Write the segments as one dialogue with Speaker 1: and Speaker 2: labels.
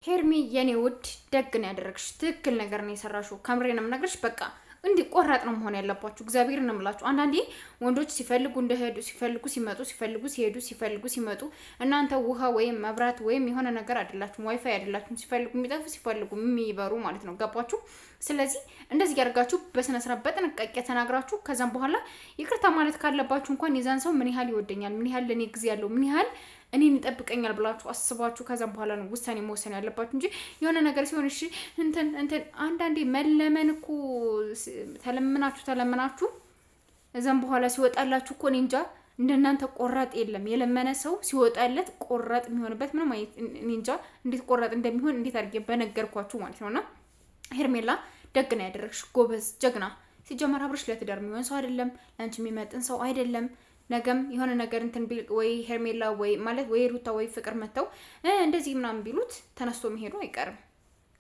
Speaker 1: ሄርሚ የኔ ውድ ደግ ነው ያደረግሽ። ትክክል ነገር ነው የሰራሽው። ከምሬ ነው የምነግርሽ። በቃ እንዲህ ቆራጥ ነው መሆን ያለባችሁ። እግዚአብሔር ነው የምላችሁ። አንዳንዴ ወንዶች ሲፈልጉ እንደሄዱ ሲፈልጉ ሲመጡ ሲፈልጉ ሲሄዱ ሲፈልጉ ሲመጡ እናንተ ውሃ ወይም መብራት ወይም የሆነ ነገር አይደላችሁም፣ ዋይፋይ አይደላችሁም። ሲፈልጉ የሚጠፉ ሲፈልጉ የሚበሩ ማለት ነው። ገባችሁ? ስለዚህ እንደዚህ ያደርጋችሁ በስነ ስርዓት በጥንቃቄ ተናግራችሁ ከዛም በኋላ ይቅርታ ማለት ካለባችሁ እንኳን የዛን ሰው ምን ያህል ይወደኛል፣ ምን ያህል ለኔ ጊዜ ያለው፣ ምን ያህል እኔን ይጠብቀኛል ብላችሁ አስባችሁ ከዛም በኋላ ነው ውሳኔ መወሰን ያለባችሁ እንጂ የሆነ ነገር ሲሆን እሺ እንትን አንዳንዴ መለመን እኮ ተለምናችሁ እዛም በኋላ ሲወጣላችሁ እኮ እኔ እንጃ እንደናንተ ቆራጥ የለም። የለመነ ሰው ሲወጣለት ቆራጥ የሚሆንበት ምንም አይነት እኔ እንጃ እንዴት ቆራጥ እንደሚሆን እንዴት አድርጌ በነገርኳችሁ ማለት ነውና ሄርሜላ ደግ ነው ያደረግሽ። ጎበዝ ጀግና። ሲጀመር አብርሽ ለትዳር የሚሆን ሰው አይደለም፣ ለአንቺ የሚመጥን ሰው አይደለም። ነገም የሆነ ነገር እንትን ቢል ወይ ሄርሜላ ወይ ማለት ወይ ሩታ ወይ ፍቅር መተው እንደዚህ ምናምን ቢሉት ተነስቶ መሄዱ አይቀርም።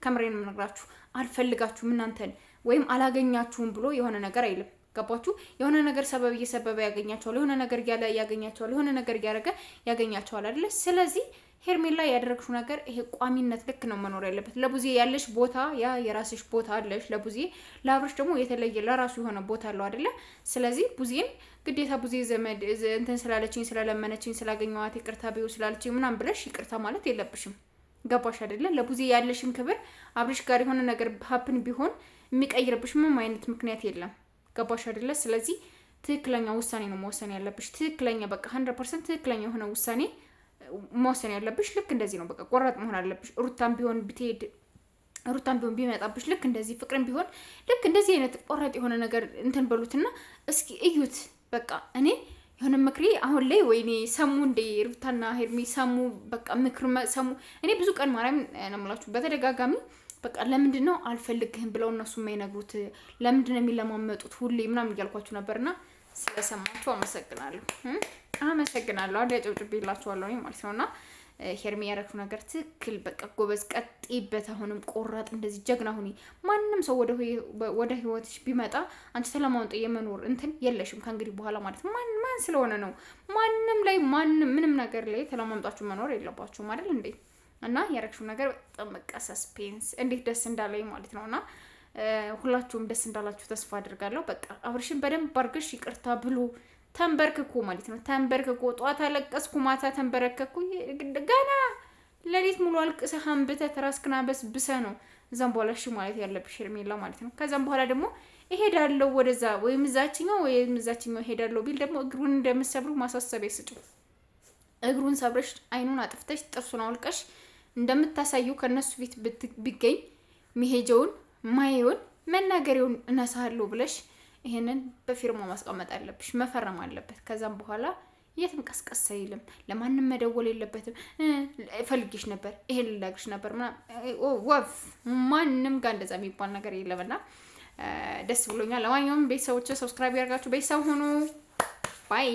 Speaker 1: ከምሬን የምነግራችሁ አልፈልጋችሁም እናንተን ወይም አላገኛችሁም ብሎ የሆነ ነገር አይልም። ገባችሁ? የሆነ ነገር ሰበብ እየሰበበ ያገኛቸዋል፣ የሆነ ነገር እያለ ያገኛቸዋል፣ የሆነ ነገር እያደረገ ያገኛቸዋል አይደለ? ስለዚህ ሄርሜላ ያደረግሽው ነገር ይሄ ቋሚነት ልክ ነው መኖር ያለበት። ለቡዜ ያለሽ ቦታ ያ የራስሽ ቦታ አለሽ ለቡዜ፣ ለአብርሽ ደግሞ የተለየ ለራሱ የሆነ ቦታ አለው አይደለ? ስለዚህ ቡዜን ግዴታ ቡዜ ዘመድ እንትን ስላለችኝ ስለለመነችኝ ስላገኘዋት ይቅርታ ቢው ስላለችኝ ምናምን ብለሽ ይቅርታ ማለት የለብሽም። ገባሽ አይደለ? ለቡዜ ያለሽን ክብር አብርሽ ጋር የሆነ ነገር ሀፕን ቢሆን የሚቀይርብሽ ምንም አይነት ምክንያት የለም። ገባሽ አይደለ? ስለዚህ ትክክለኛ ውሳኔ ነው መወሰን ያለብሽ። ትክክለኛ በቃ 100% ትክክለኛ የሆነ ውሳኔ መወሰን ያለብሽ። ልክ እንደዚህ ነው በቃ ቆራጥ መሆን አለብሽ። ሩታም ቢሆን ብትሄድ ሩታም ቢሆን ቢመጣብሽ ልክ እንደዚህ ፍቅርም ቢሆን ልክ እንደዚህ አይነት ቆራጥ የሆነ ነገር እንትን በሉትና እስኪ እዩት። በቃ እኔ የሆነ ምክሬ አሁን ላይ ወይኔ ሰሙ እንደ ሩታና ሄርሚ ሰሙ በቃ ምክር ሰሙ። እኔ ብዙ ቀን ማርያም ነው የምላችሁ በተደጋጋሚ በቃ ለምንድን ነው አልፈልግህም ብለው እነሱ የማይነግሩት? ለምንድን ነው የሚለማመጡት ሁሌ ምናምን እያልኳችሁ ነበርና ስለሰማችሁ አመሰግናለሁ። አዲያ ጨብጭቤላችኋለሁ ማለት ነውና ሄርሚ ያደረግሽው ነገር ትክክል። በቃ ጎበዝ፣ ቀጥይበት። አሁንም ቆራጥ እንደዚህ ጀግና ሁኒ። ማንም ሰው ወደ ህይወትሽ ቢመጣ አንቺ ተለማምጦ የመኖር እንትን የለሽም ከእንግዲህ በኋላ ማለት ነው። ማን ስለሆነ ነው ማንም ላይ ምንም ነገር ላይ ተለማምጣችሁ መኖር የለባችሁም አይደል እንዴ? እና ያደረግሽው ነገር በጣም በቃ ሰስፔንስ እንዴት ደስ እንዳለኝ ማለት ነውና ሁላችሁም ደስ እንዳላችሁ ተስፋ አድርጋለሁ። በቃ አብርሽን በደንብ አድርገሽ ይቅርታ ብሎ ተንበርክኮ ማለት ነው። ተንበርክኮ ጧት አለቀስኩ ማታ ተንበረከኩ። ገና ለሊት ሙሉ አልቅሰህ አንብተህ ራስክና በስብሰ ነው እዛም በኋላ እሺ ማለት ያለብሽ ሄርሜላ ማለት ነው። ከዛም በኋላ ደግሞ እሄዳለሁ ወደዛ ወይም እዛችኛው እሄዳለሁ ቢል ደግሞ እግሩን እንደምትሰብሩ ማሳሰቢያ ስጪው። እግሩን ሰብረሽ አይኑን አጥፍተሽ ጥርሱን አውልቀሽ እንደምታሳዩ ከነሱ ፊት ቢገኝ መሄጃውን ማየውን መናገሪውን እነሳለሁ ብለሽ ይሄንን በፊርማ ማስቀመጥ አለብሽ፣ መፈረም አለበት። ከዛም በኋላ የትም ቀስቀስ አይልም፣ ለማንም መደወል የለበትም። ፈልግሽ ነበር ይሄን ልላግሽ ነበር ወፍ ማንም ጋር እንደዛ የሚባል ነገር የለምና ደስ ብሎኛል። ለማንኛውም ቤተሰቦች ሰብስክራይብ ያርጋችሁ ቤተሰብ ሆኑ። ባይ